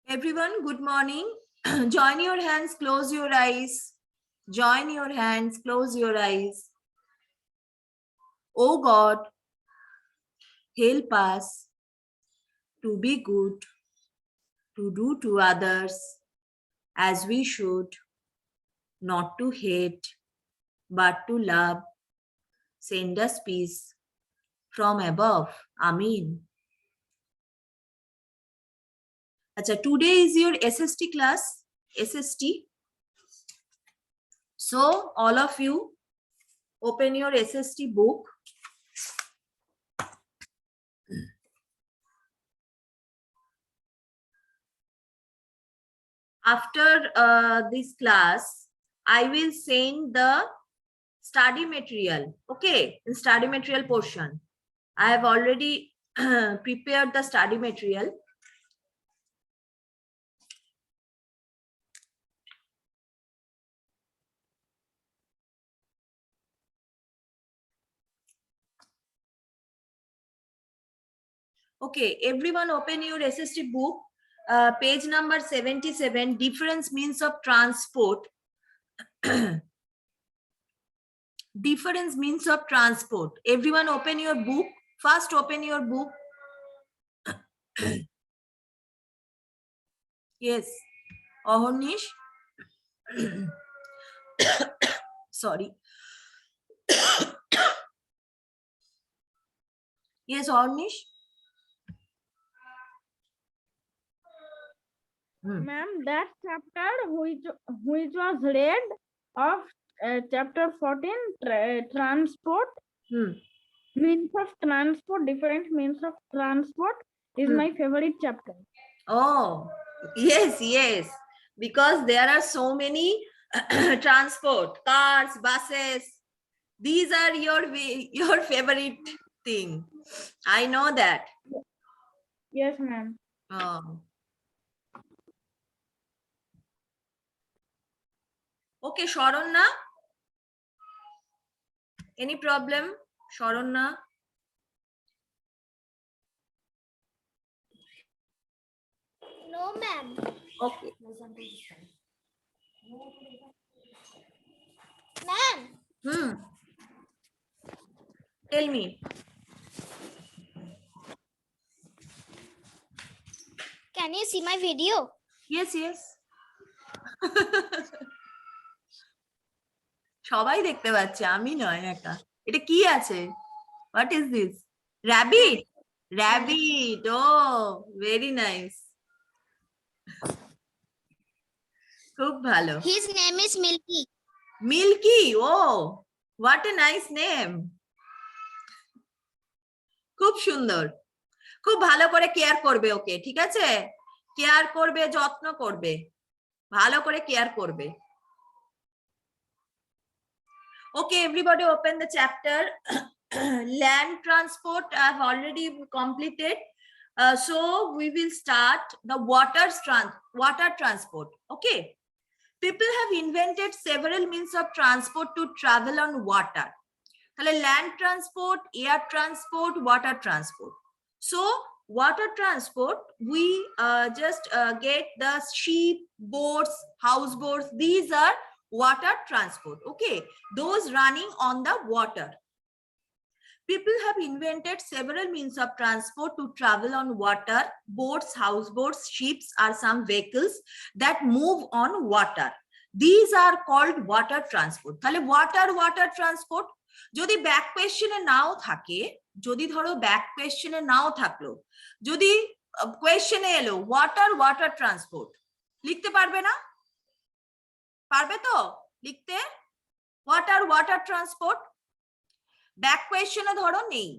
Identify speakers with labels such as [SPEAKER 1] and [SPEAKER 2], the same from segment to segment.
[SPEAKER 1] Everyone, good morning. Join your hands, close your eyes. Join your hands, close your eyes. Oh God, help us to be good, to do to others as we should, not to hate, but to love. Send us peace from above. Amen. Achha, today is your SST class, SST. So, all of you, open your SST book. After this class, I will send the study material. Okay, in study material portion, I have already prepared the study material. Okay, everyone open your SST book, page number 77, different means of transport. Different means of transport. Everyone open your book. First open your book. Yes, Ahornish. Sorry. Yes, Ahornish.
[SPEAKER 2] Ma'am, that chapter which was read of chapter 14, transport, means of transport, different means of transport is my favorite chapter.
[SPEAKER 1] Oh, yes. Because there are so many transport, cars, buses. These are your favorite thing. I know that.
[SPEAKER 2] Yes, ma'am.
[SPEAKER 1] Oh. Okay, Sharonna. Any problem, Sharonna?
[SPEAKER 3] No, ma'am.
[SPEAKER 1] Okay.
[SPEAKER 3] Ma'am.
[SPEAKER 1] Tell me.
[SPEAKER 3] Can you see my video?
[SPEAKER 1] Yes. সবাই দেখতে পাচ্ছে, আমি নয় একা। এটা কি আছে? What is this? Rabbit? Rabbit. Oh, very nice. খুব ভালো।
[SPEAKER 3] His name is Milky.
[SPEAKER 1] Milky. Oh, what a nice name. খুব সুন্দর। খুব ভালো করে কেয়ার করবে ওকে, ঠিক আছে? কেয়ার করবে, যত্ন করবে, ভালো করে কেয়ার করবে। Okay, everybody open the chapter. Land transport I have already completed. So we will start the water transport. Okay. People have invented several means of transport to travel on water. Land transport, air transport, water transport. So water transport, we just get the ship, boats, houseboats. These are water transport. Okay, those running on the water. People have invented several means of transport to travel on water. Boats, houseboats, ships are some vehicles that move on water. These are called water transport. তাহলে water transport যদি back কোয়েশ্চেনে নাও থাকে, যদি ধরো back কোয়েশ্চেনে নাও থাকলো, যদি কোয়েশ্চেনে এলো water transport, লিখতে পারবে না? পারবে তো লিখতে? ওয়াটার ট্রান্সপোর্ট ব্যাক কোয়েশ্চেনে ধরো নেই,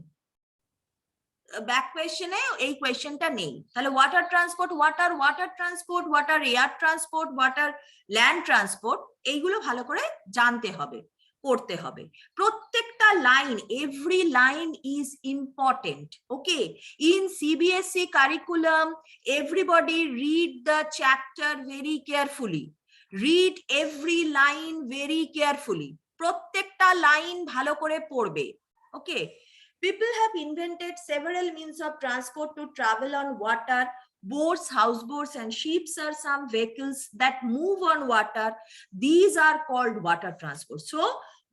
[SPEAKER 1] ব্যাক কোয়েশ্চেনে এই কোয়েশ্চেনটা নেই, তাহলে water transport, water transport, water air transport, water land transport, এইগুলো ভালো করে জানতে হবে, করতে হবে। প্রত্যেকটা line, every line is important. Okay, in CBSE curriculum everybody read the chapter very carefully, read every line very carefully. প্রত্যেকটা লাইন ভালো করে পড়বে। ওকে, people have invented several means of transport to travel on water. Boats, houseboats, and ships are some vehicles that move on water. These are called water transport. So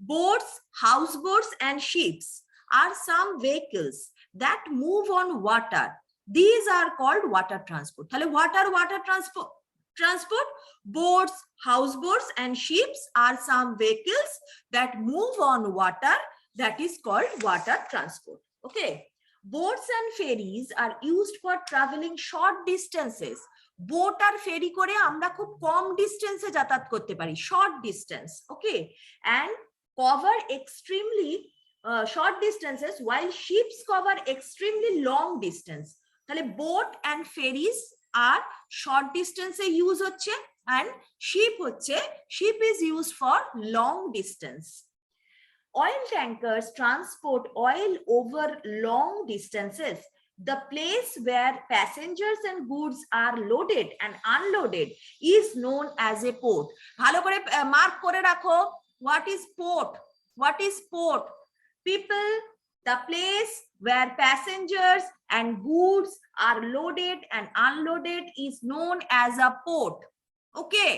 [SPEAKER 1] boats, houseboats, and ships are some vehicles that move on water. These are called water transport. What are water transport? Boats, houseboats, and ships are some vehicles that move on water. That is called water transport. Okay. Boats and ferries are used for traveling short distances. Boat আর ফেরি করে আমরা খুব কম ডিস্টেন্সে যাতায়াত করতে পারি, short distance. Okay. And cover extremely short distances, while ships cover extremely long distance. তাহলে boat and ferries are short distance use হচ্ছে, and ship is used for long distance. Oil tankers transport oil over long distances. The place where passengers and goods are loaded and unloaded is known as a port. ভালো করে mark করে রাখো, what is port? What is port? People, the place where passengers and goods are loaded and unloaded is known as a port. Okay.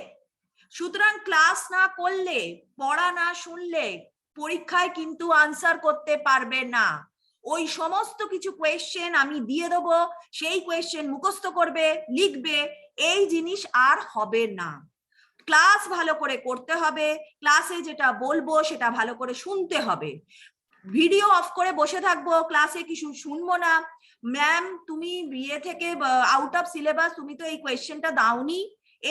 [SPEAKER 1] সুতরাং class না করলে, পড়া না শুনলে পরীক্ষায় কিন্তু আনসার করতে পারবে না। ওই সমস্ত কিছু কোয়েশ্চেন আমি দিয়ে দেবো, সেই কোয়েশ্চেন মুখস্থ করবে, লিখবে, এই জিনিস আর হবে না। ক্লাস ভালো করে করতে হবে, ক্লাসে যেটা বলবো সেটা ভালো করে শুনতে হবে। ভিডিও অফ করে বসে থাকবো, ক্লাসে কিছু শুনবো না। ম্যাম তুমি বিয়ে থেকে আউট অফ সিলেবাস, তুমি তো এই কোয়েশ্চেনটা দাওনি,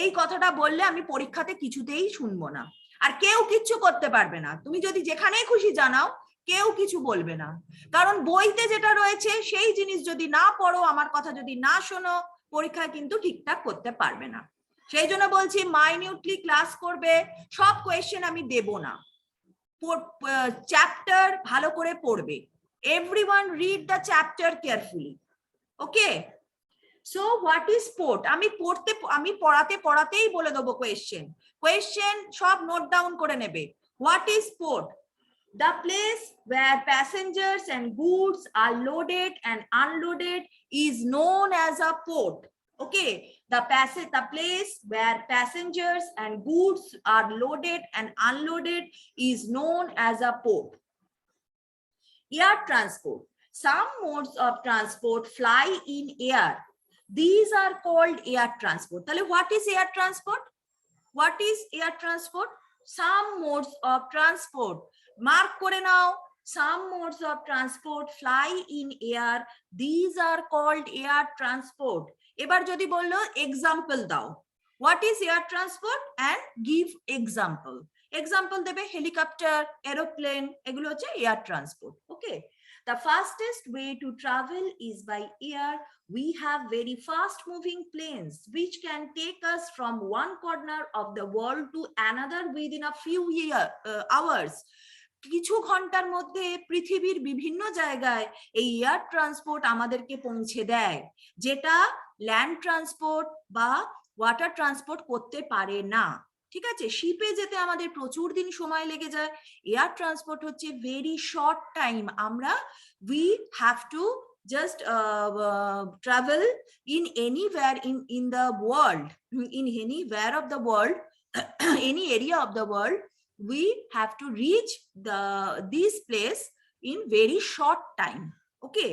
[SPEAKER 1] এই কথাটা বললে আমি পরীক্ষাতে কিছুতেই শুনবো না। আর কেউ কিচ্ছু করতে পারবে না। তুমি যদি যেখানেই খুশি জানাও, কেউ কিছু বলবে না, কারণ বইতে যেটা রয়েছে সেই জিনিস যদি না পড়ো, আমার কথা যদি না শোনো, পরীক্ষায় কিন্তু ঠিকঠাক করতে পারবে না। সেই জন্য বলছি মাইনিউটলি ক্লাস করবে, সব কোয়েশ্চেন আমি দেব না, চ্যাপ্টার ভালো করে পড়বে। Everyone read the chapter carefully. Okay, so what is port? আমি পড়াতেই বলে দেবো কোয়েশ্চেন সব নোট ডাউন করে নেবে। What is port? The place where passengers and goods are loaded and unloaded is known as a port. Okay, the place where passengers and goods are loaded and unloaded is known as a port. Air transport. Some modes of transport fly in air. These are called air transport. What is air transport? What is air transport? Some modes of transport. Mark kore nao. Some modes of transport fly in air. These are called air transport. Ebar jodi bollo example dao. What is air transport? And give example. Example debe helicopter, aeroplane, egulo hocche air transport. Okay. The fastest way to travel is by air. We have very fast moving planes which can take us from one corner of the world to another within a few hours. কিছু ঘন্টার মধ্যে পৃথিবীর বিভিন্ন জায়গায় এই air transport আমাদেরকে পৌঁছে দেয়, যেটা ল্যান্ড ট্রান্সপোর্ট বা ওয়াটার ট্রান্সপোর্ট করতে পারে না। ঠিক আছে, শিপে যেতে আমাদের প্রচুর দিন সময় লেগে যায়। এয়ার ট্রান্সপোর্ট হচ্ছে ভেরি শর্ট টাইম। আমরা we have to just travel in anywhere in the world, in anywhere of the world, any area of the world, we have to reach this place in very short time. Okay,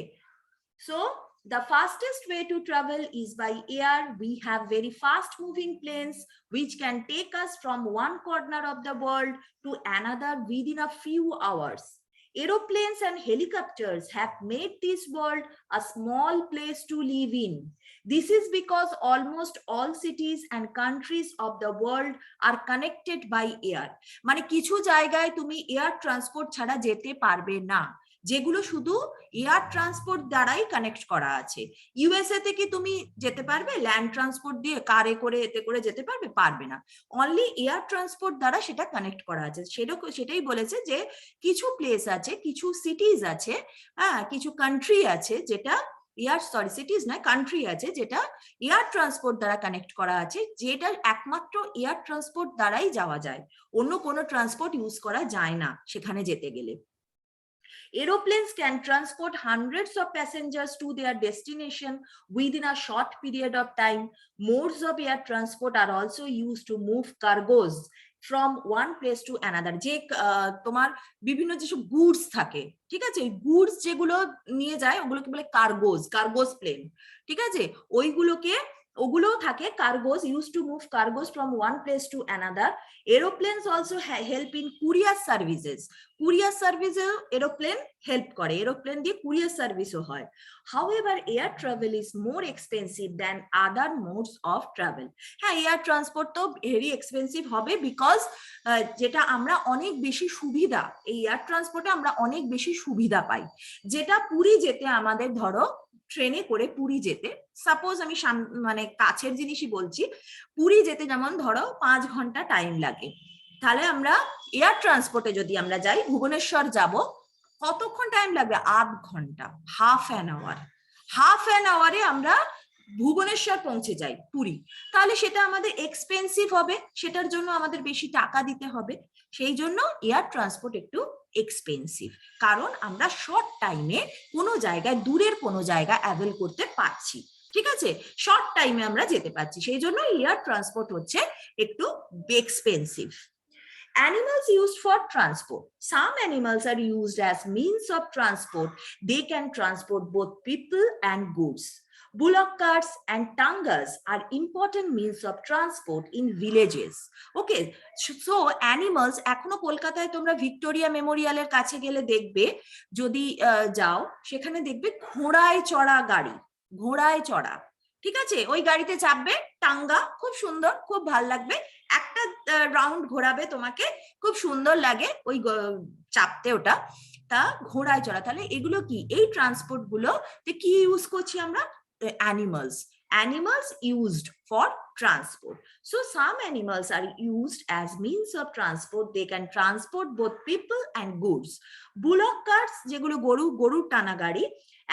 [SPEAKER 1] so the fastest way to travel is by air. We have very fast moving planes which can take us from one corner of the world to another within a few hours. Aeroplanes and helicopters have made this world a small place to live in. This is because almost all cities and countries of the world are connected by air. মানে কিছু জায়গায় তুমি air transport ছাড়া যেতে পারবে না, যেগুলো শুধু এয়ার ট্রান্সপোর্ট দ্বারাই কানেক্ট করা আছে। ইউএসএ থেকে তুমি যেতে পারবে ল্যান্ড ট্রান্সপোর্ট দিয়ে, কারে করে এতে করে যেতে পারবে? পারবে না। অনলি এয়ার ট্রান্সপোর্ট দ্বারা সেটা কানেক্ট করা আছে। সেটাই বলেছে যে কিছু প্লেস আছে, কিছু সিটিজ আছে, হ্যাঁ, কিছু কান্ট্রি আছে যেটা সিটিজ নয়, কান্ট্রি আছে যেটা এয়ার ট্রান্সপোর্ট দ্বারা কানেক্ট করা আছে, যেটা একমাত্র এয়ার ট্রান্সপোর্ট দ্বারাই যাওয়া যায়, অন্য কোনো ট্রান্সপোর্ট ইউজ করা যায় না সেখানে যেতে গেলে। Aeroplanes can transport hundreds of passengers to their destination within a short period of time. Modes of air transport are also used to move cargoes from one place to another. যে তোমার বিভিন্ন যেসব গুডস থাকে, ঠিক আছে, goods যেগুলো নিয়ে যায় ওগুলোকে বলে কার্গোস প্লেন, ঠিক আছে, ওগুলোও থাকে cargos, use to move cargos from one place to another. Aeroplanes also help in courier services, courier সার্ভিসেও এরোপ্লেন হেল্প করে, এরোপ্লেন দিয়ে কুরিয়ার সার্ভিসও হয়। However air travel is more expensive than other modes of travel. হ্যাঁ, air transport তো very expensive হবে, because যেটা আমরা অনেক বেশি সুবিধা, এই এয়ার ট্রান্সপোর্টে আমরা অনেক বেশি সুবিধা পাই। যেটা পুরী যেতে আমাদের ধরো ট্রেনে করে পুরী যেতে, সাপোজ আমি মানে কাছের জিনিসই বলছি, পুরী যেতে যেমন ধরো 5 ঘন্টা টাইম লাগে, তাহলে আমরা এয়ার ট্রান্সপোর্টে যদি আমরা যাই, ভুবনেশ্বর যাব, কতক্ষণ টাইম লাগবে? 8 ঘন্টা, হাফ অ্যান আওয়ারে আমরা ভুবনেশ্বর পৌঁছে যাই পুরী। তাহলে সেটা আমাদের এক্সপেন্সিভ হবে, সেটার জন্য আমাদের বেশি টাকা দিতে হবে, সেই জন্য এয়ার ট্রান্সপোর্ট একটু এক্সপেন্সিভ, কারণ আমরা শর্ট টাইমে কোনো জায়গায়, দূরের কোনো জায়গা অ্যাভেল করতে পারছি, ঠিক আছে, শর্ট টাইমে আমরা যেতে পারছি, সেই জন্য এয়ার ট্রান্সপোর্ট হচ্ছে একটু expensive. Animals used for transport. Some animals are used as means of transport. They can transport both people and goods. Bullock carts and tangas are important means of transport in villages. Okay, so animals, এখনো কলকাতায় তোমরা Victoria মেমোরিয়ালের কাছে গেলে দেখবে, যদি যাও সেখানে দেখবে ঘোড়ায় চড়া গাড়ি, ঘোড়ায় চড়া, ঠিক আছে, ওই গাড়িতে চাপবে, টাঙ্গা, খুব সুন্দর, খুব ভাল লাগবে, একটা রাউন্ড ঘোরাবে তোমাকে, খুব সুন্দর লাগে ওই চাপতে, ওটা তা ঘোড়ায় চড়া। তাহলে এগুলো কি, এই ট্রান্সপোর্ট গুলো কি ইউজ করছি আমরা? Animals used for transport. So some animals are used as means of transport. They can transport both people and goods. Bullock carts, যেগুলো গরুর টানা গাড়ি,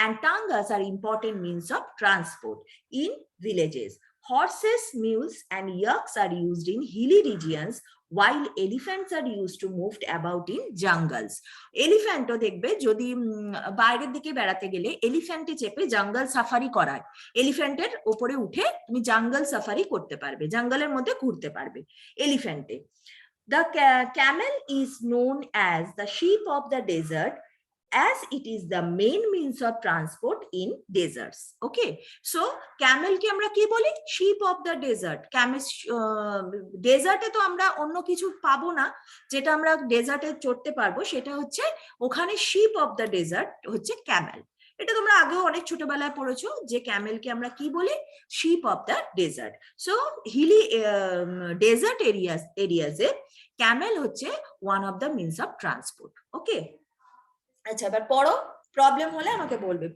[SPEAKER 1] and tangas are important means of transport in villages. Horses, mules, and yaks are used in hilly regions, while elephants are used to move about in jungles. এলিফ্যান্টও দেখবে, যদি বাইরের দিকে বেড়াতে গেলে এলিফ্যান্টে চেপে জঙ্গল সাফারি করায়, এলিফ্যান্টের উপরে উঠে তুমি জঙ্গল সাফারি করতে পারবে, জঙ্গলের মধ্যে ঘুরতে পারবে এলিফ্যান্টে। The camel is known as the sheep of the desert, as it is the main means of transport in deserts. Okay, so camel কে আমরা কি বলি? sheep of the desert. camel ডেজার্টে তো আমরা অন্য কিছু পাবো না, যেটা আমরা ডেজার্টে চড়তে পারবো সেটা হচ্ছে ওখানে sheep of the desert হচ্ছে camel। এটা তোমরা আগেও অনেক ছোটবেলায় পড়েছো যে ক্যামেলকে আমরা কি বলি? sheep of the desert. so hilly desert areas camel হচ্ছে one of the means of transport. okay, আচ্ছা, এবার পড়ো, প্রবলেম হলে আমাকে বলবে,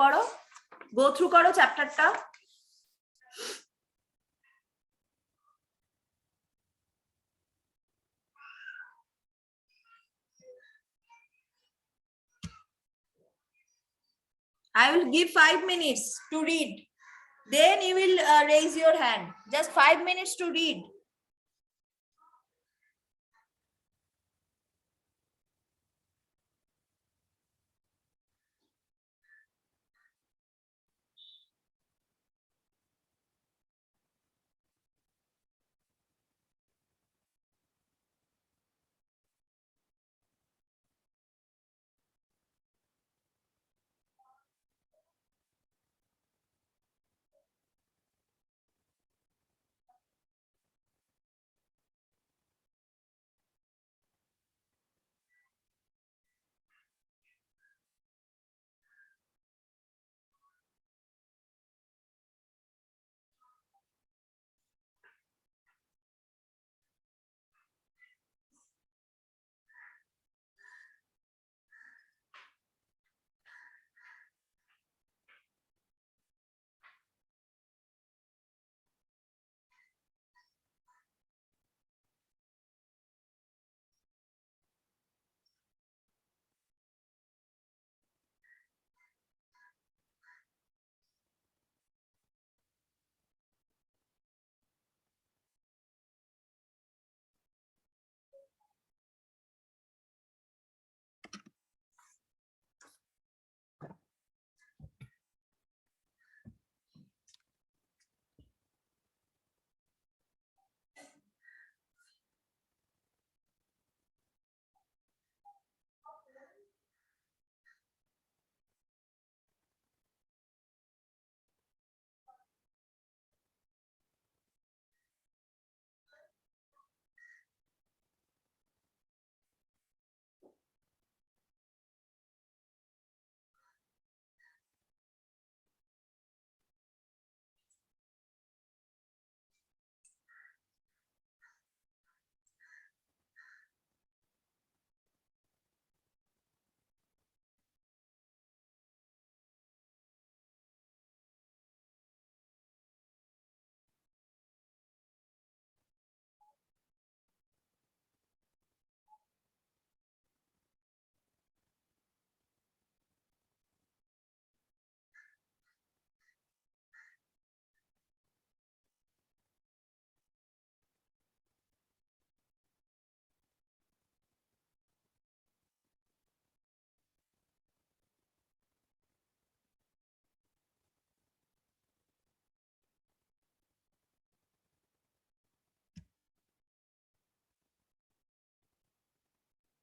[SPEAKER 1] করো, গো থ্রু করো চ্যাপ্টারটা। I will give 5 minutes to read. Then you will raise your hand. Just 5 minutes to read.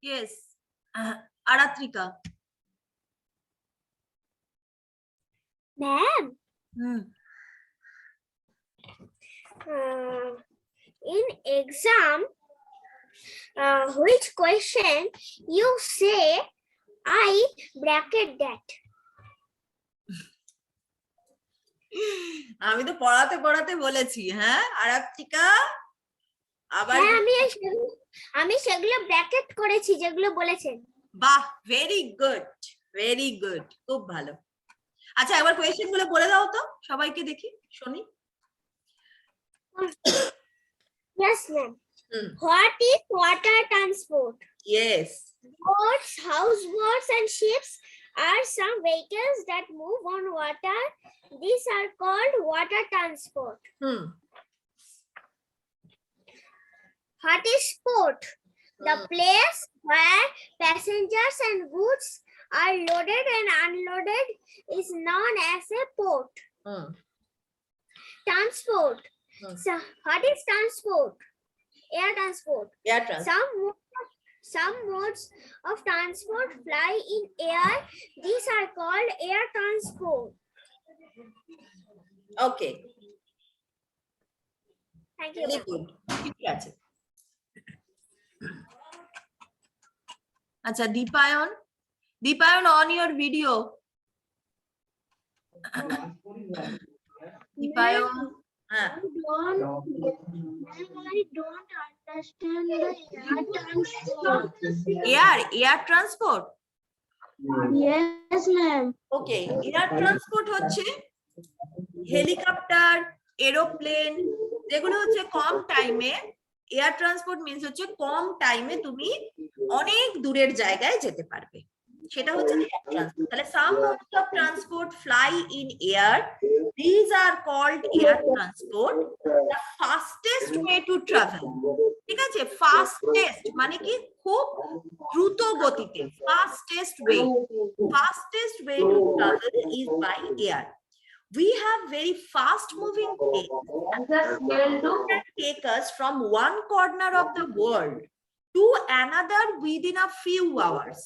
[SPEAKER 1] Yes. Aratrika.
[SPEAKER 3] Ma'am, in exam, which question you say I bracket that?
[SPEAKER 1] আমি তো পড়াতে পড়াতে বলেছি, হ্যাঁ আরাত্রিকা আবার
[SPEAKER 3] হ্যাঁ, আমি সেগুলো ব্র্যাকেট করেছি যেগুলো বলেছেন।
[SPEAKER 1] বাহ, ভেরি গুড, ভেরি গুড, খুব ভালো। আচ্ছা, একবার কোয়েশ্চেন গুলো বলে দাও তো সবাইকে, দেখি শুনি।
[SPEAKER 3] Yes, ma'am. What is water transport?
[SPEAKER 1] Yes.
[SPEAKER 3] Boats, houseboats, and ships are some vehicles that move on water. These are called water transport. What is port? The place where passengers and goods are loaded and unloaded is known as a port. Transport. So, what is transport? Air transport.
[SPEAKER 1] Air transport.
[SPEAKER 3] Some modes of transport fly in air. These are called air transport.
[SPEAKER 1] Okay.
[SPEAKER 3] Thank you.
[SPEAKER 1] Very good. ঠিক আছে। আচ্ছা, Dipayan, Dipayan, on your video. Dipayan, হ্যাঁ।
[SPEAKER 3] I don't understand the air transport.
[SPEAKER 1] Air transport.
[SPEAKER 3] Yes, ma'am.
[SPEAKER 1] Okay, air transport হচ্ছে helicopter, aeroplane, যেগুলো হচ্ছে কম টাইমে। Air transport means হচ্ছে কম টাইমে তুমি অনেক দূরের জায়গায় যেতে পারবে, সেটা হচ্ছে এয়ার ট্রান্সপোর্ট। তাহলে some modes of transport fly in air, this are called air transport. The fastest way to travel, ঠিক আছে, ফাস্টেস্ট মানে কি খুব দ্রুত গতিতে, fastest way to travel is by air. We have very fast moving planes that take us from one corner of the world to another within a few hours.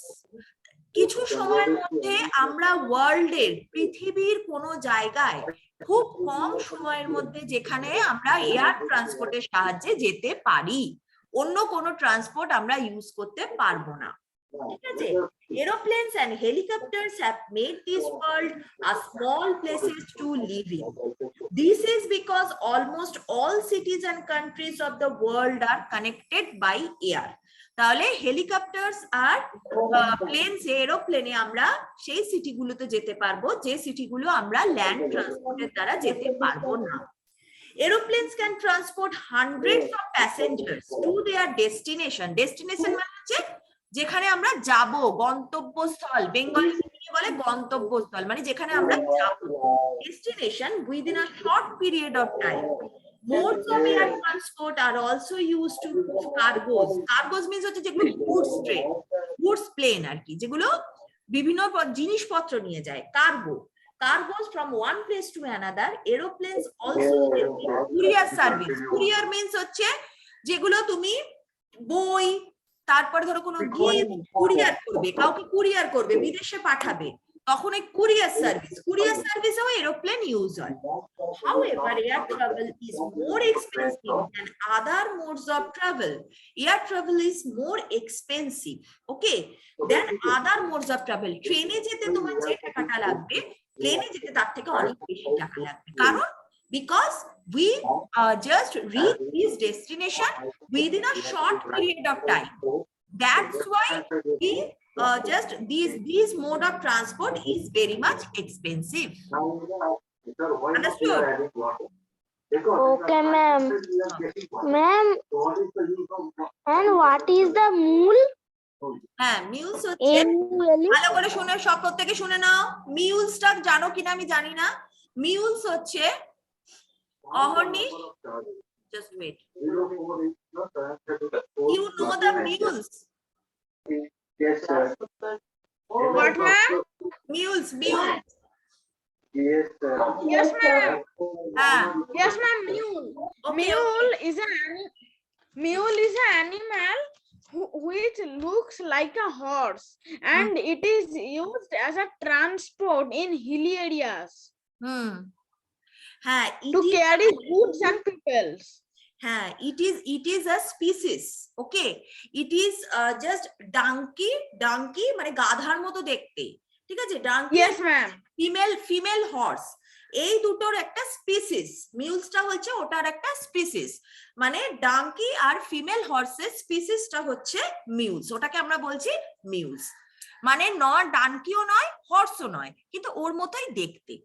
[SPEAKER 1] কিছু সময়ের মধ্যে আমরা ওয়ার্ল্ডের, পৃথিবীর কোন জায়গায় খুব কম সময়ের মধ্যে যেখানে আমরা এয়ার ট্রান্সপোর্টের সাহায্যে যেতে পারি, অন্য কোনো ট্রান্সপোর্ট আমরা ইউজ করতে পারবো না, ঠিক আছে। Aeroplanes and helicopters have made this world a small places to live in. This is because almost all cities and countries of the world are connected by air. তাহলে হেলিকপ্টারস আর প্লেনস, এরোপ্লেনে আমরা সেই সিটিগুলোতে যেতে পারবো যে সিটিগুলো আমরা ল্যান্ড ট্রান্সপোর্টের দ্বারা যেতে পারবো না। Aeroplanes can transport hundreds of passengers to their destination. Destination মানে হচ্ছে যেখানে আমরা যাব, গন্তব্যস্থল, বেঙ্গলি বলে গন্তব্যস্থল, মানে যেখানে আমরা যাব, destination within a short period of time. Modes of air transport are also used to move cargoes. Cargoes means হচ্ছে যেগুলো গুডস ট্রেন, গুডস প্লেন আর কি, যেগুলো বিভিন্ন জিনিসপত্র নিয়ে যায়, cargo. Cargoes from one place to another. Aeroplanes also help in courier service. Courier means হচ্ছে যেগুলো তুমি বই, তারপর ধরো কোনো গিফট কুরিয়ার করবে, কাউকে কুরিয়ার করবে, বিদেশে পাঠাবে, তখন এই কুরিয়ার সার্ভিসেও এরোপ্লেন ইউজ হয়। However, air travel is more expensive than other modes of travel. Air travel is more expensive, okay, than other modes of travel. ট্রেনে যেতে তোমার যে টাকাটা লাগবে, প্লেনে যেতে তার থেকে অনেক বেশি টাকা লাগবে, কারণ because we just reach this destination within a short period of time. That's why we just these mode of transport is very much expensive. Understood?
[SPEAKER 3] Okay, ma'am. Ma'am, and what is the mule?
[SPEAKER 1] হ্যাঁ, মিউলস হচ্ছে, ভালো করে শুনে, সব প্রত্যেকে শুনে নাও। মিউলসটা জানো কিনা আমি জানি না। মিউলস হচ্ছে অহর্নিশ, just wait, you know the mules?
[SPEAKER 4] Yes, sir.
[SPEAKER 2] What, ma'am?
[SPEAKER 1] Mules.
[SPEAKER 4] Yes, sir.
[SPEAKER 2] Yes, ma'am. Yes, ma'am. Mule.
[SPEAKER 1] Okay,
[SPEAKER 2] Mule is an animal which looks like a horse, and it is used as a transport in hilly areas
[SPEAKER 1] হ্যাঁ,
[SPEAKER 2] to
[SPEAKER 1] it is
[SPEAKER 2] carry goods and peoples.
[SPEAKER 1] হ্যাঁ, it is a species. Okay, it is just donkey মানে গাধার মতো দেখতে, ঠিক আছে? donkey
[SPEAKER 2] Yes, ma'am.
[SPEAKER 1] Female horse, এই দুটোর একটা স্পিসিস। মিউলসটা হচ্ছে ওটার একটা স্পিসিস, মানে ডাঙ্কি আর ফিমেল হর্সের স্পিসিসটা হচ্ছে মিউলস, ওটাকে আমরা বলছি মিউলস। মানে ডানকিও নয় হর্সও নয়, কিন্তু ওর মতোই দেখতে,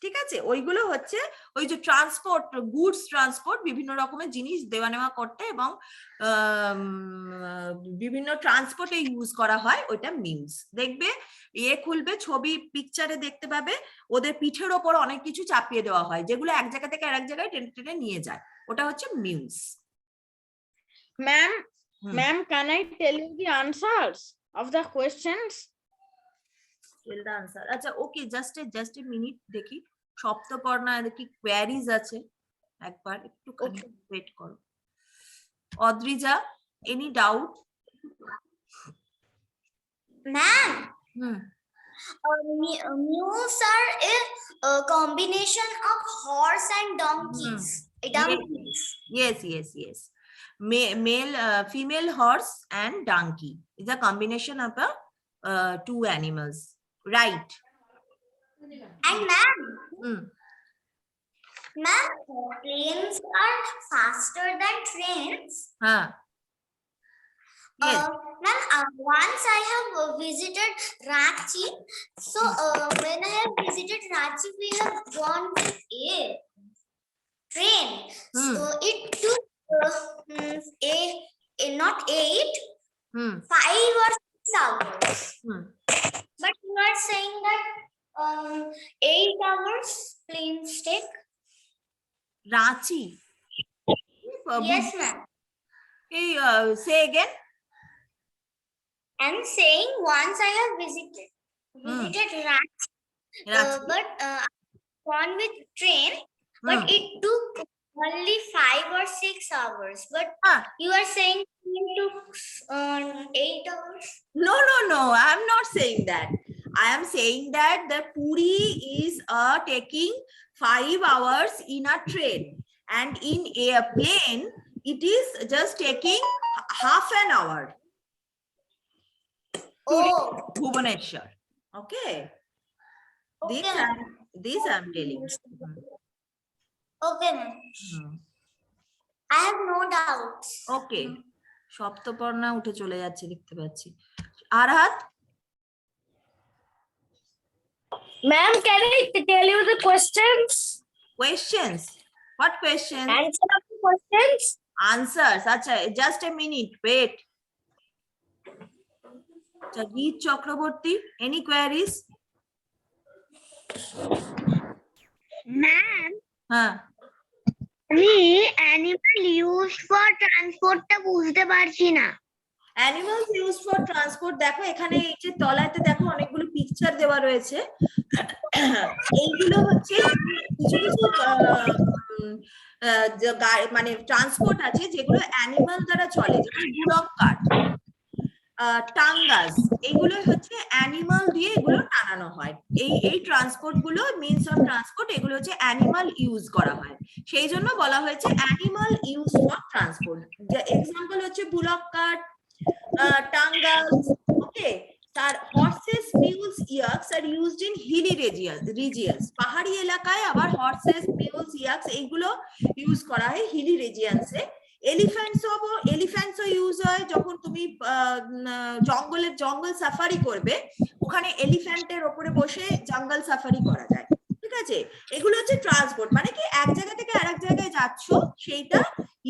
[SPEAKER 1] ঠিক আছে? ওইগুলো হচ্ছে ওই যে ট্রান্সপোর্ট, গুডস ট্রান্সপোর্ট, বিভিন্ন রকমের জিনিস দেওয়া নেওয়া করতে এবং বিভিন্ন ট্রান্সপোর্টে ইউজ করা হয়, ওইটা মিউলস। দেখবে খুলবে ছবি, পিকচারে দেখতে পাবে ওদের পিঠের ওপর অনেক কিছু চাপিয়ে দেওয়া হয়, যেগুলো এক জায়গা থেকে আরেক জায়গায় টেনে টেনে নিয়ে যায়, ওটা হচ্ছে মিউলস।
[SPEAKER 2] Ma'am, can I tell you the answers of the questions?
[SPEAKER 1] Answer, আচ্ছা ওকে, জাস্ট এ মিনিট, দেখি সপ্তপর্ণায় দেখি কোয়ারিজ আছে, একবার একটু ওয়েট করো। Adrija, any doubt?
[SPEAKER 3] Ma'am,
[SPEAKER 1] hmm,
[SPEAKER 3] mules are a combination of horse and donkeys. Donkeys.
[SPEAKER 1] yes. Male, female horse and donkey is a combination of two animals, right?
[SPEAKER 3] And ma'am,
[SPEAKER 1] Hmm.
[SPEAKER 3] ma'am, planes are faster than trains.
[SPEAKER 1] Huh. Yes.
[SPEAKER 3] Ma'am, once I have visited Ranchi. So when I have visited Ranchi, we have gone with a train. So it took not 8, 5 or 6 hours. But you are saying that 8 hours planes take.
[SPEAKER 1] Ranchi.
[SPEAKER 3] Yes, ma'am.
[SPEAKER 1] Hey, say again.
[SPEAKER 3] I'm saying once I have visited Ranchi,
[SPEAKER 1] Ranchi.
[SPEAKER 3] but gone with train, but it took only 5 or 6 hours. But you are saying it took 8 hours.
[SPEAKER 1] No, I'm not saying that. I am saying that the Puri is taking 5 hours in a train, and in a plane it is just taking half an hour.
[SPEAKER 3] Oh,
[SPEAKER 1] Bhubaneswar. Okay.
[SPEAKER 3] okay.
[SPEAKER 1] This I'm telling.
[SPEAKER 3] Okay, ma'am. I have no doubts.
[SPEAKER 1] Okay. Saptaparna উঠে চলে যাচ্ছে, দেখতে পাচ্ছি। আরহাত?
[SPEAKER 3] Ma'am, can I tell you the questions?
[SPEAKER 1] Questions? What questions?
[SPEAKER 3] Answer of the questions?
[SPEAKER 1] Answers. Acha, just a minute. Wait. Geet Chakraborty, any queries?
[SPEAKER 3] Ma'am,
[SPEAKER 1] আমি
[SPEAKER 3] animal used for transport টা বুঝতে পারছি না।
[SPEAKER 1] Animals used for transport, দেখো এখানে এই যে তলাতে দেখো অনেকগুলো পিকচার দেওয়া রয়েছে, এইগুলো হচ্ছে কিছু কিছু মানে ট্রান্সপোর্ট আছে যেগুলো অ্যানিমাল দ্বারা চলে, যেমন বুলক কার্ট, টাঙ্গাস, এগুলো হচ্ছে অ্যানিমাল দিয়ে এগুলো টানানো হয়। এই ট্রান্সপোর্ট গুলো, মিনস অফ ট্রান্সপোর্ট, এগুলো হচ্ছে অ্যানিমাল ইউজ করা হয়, সেই জন্য বলা হয়েছে animal use for transport. Example হচ্ছে বুলক কার্ট, টাঙ্গাস, ওকে। তার horses, mules, yaks are used in hilly regions, পাহাড়ি এলাকায় আবার হর্সেস, মিউলস, ইয়াক্স এইগুলো ইউজ করা হয় হিলি রিজিয়নসে। এলিফ্যান্টসও ইউজ হয় যখন তুমি জঙ্গল সাফারি করবে, ওখানে এলিফ্যান্টের ওপরে বসে জঙ্গল সাফারি করা যায়, ঠিক আছে? এগুলো হচ্ছে ট্রান্সপোর্ট, মানে কি এক জায়গা থেকে আরেক জায়গায় যাচ্ছ, সেইটা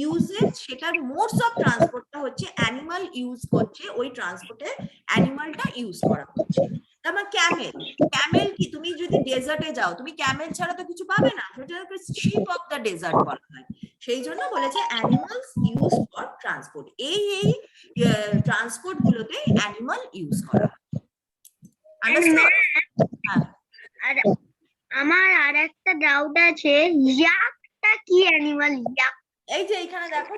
[SPEAKER 1] ইউজেজ, সেটার মোডস অফ ট্রান্সপোর্টটা হচ্ছে অ্যানিমাল ইউজ করছে, ওই ট্রান্সপোর্টে অ্যানিমালটা ইউজ করা হচ্ছে। তারপর ক্যামেল কি, তুমি যদি ডেজার্টে যাও, তুমি ক্যামেল ছাড়া তো কিছু পাবে না, সেটাকে শিপ অফ দ্য ডেজার্ট বলা হয়, সেই জন্য বলেছে অ্যানিমালস ইউজ ফর ট্রান্সপোর্ট। এই ট্রান্সপোর্ট গুলোতে অ্যানিমাল ইউজ করা হয়।
[SPEAKER 3] আমার আরেকটা ডাউট আছে, ইয়াকটা কি অ্যানিমাল? ইয়াক,
[SPEAKER 1] এই যে এখানে দেখো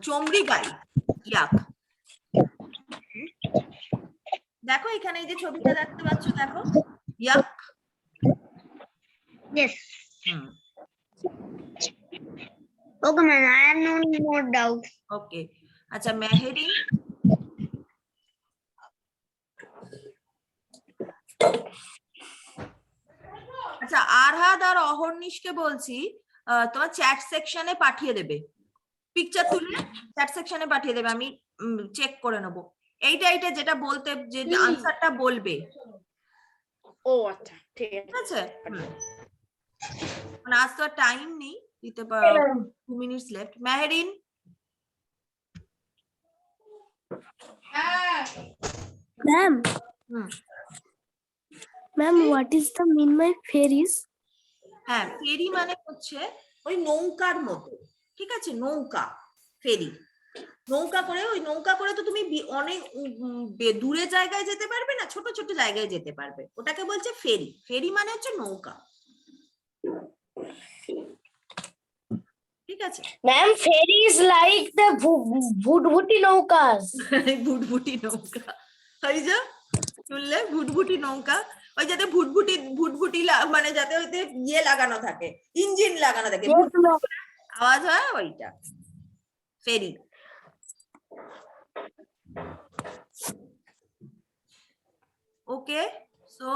[SPEAKER 1] চমড়ি গাড়ি, ইয়াক। দেখো এখানে এই যে ছবিটা দেখতে পাচ্ছ, দেখো ইয়াক।
[SPEAKER 3] Yes.
[SPEAKER 1] Hmm,
[SPEAKER 3] Okay, man. I have no more doubts.
[SPEAKER 1] ওকে। আচ্ছা মেহেরিন, আচ্ছা আরহাদ আর অহর্নিশকে বলছি তোমার চ্যাট সেকশনে পাঠিয়ে দেবে, পিকচার তুলে চ্যাট সেকশনে পাঠিয়ে দেবে, আমি চেক করে নেবো। এইটা যেটা বলতে, যে আনসারটা বলবে,
[SPEAKER 2] ও আচ্ছা ঠিক
[SPEAKER 1] ঠিক আছে? মানে আজ তো টাইম নেই দিতে, 2 minutes left. Meherin,
[SPEAKER 5] Ma'am,
[SPEAKER 1] hmm,
[SPEAKER 5] ma'am, what is the mean by fairies?
[SPEAKER 1] হ্যাঁ ফেরি মানে হচ্ছে ওই নৌকার মতো, ঠিক আছে? নৌকা, ফেরি, নৌকা করে, ওই নৌকা করে তো তুমি অনেক দূরে জায়গায় যেতে পারবে না, ছোট ছোট জায়গায় যেতে পারবে, ওটাকে বলছে ফেরি। ফেরি মানে হচ্ছে নৌকা, ঠিক আছে?
[SPEAKER 5] Ma'am, fairy is like the Bhutbhuti Naukas.
[SPEAKER 1] ভুটভুটি নৌকা, ওই যে শুনলে, ভুটভুটি নৌকা, ওই যাতে ভুটভুটি মানে যাতে ওইতে ইয়ে লাগানো থাকে, ইঞ্জিন লাগানো থাকে,
[SPEAKER 5] Yes, ma'am.
[SPEAKER 1] আওয়াজ হয়, ওইটা ফেরি। Okay, so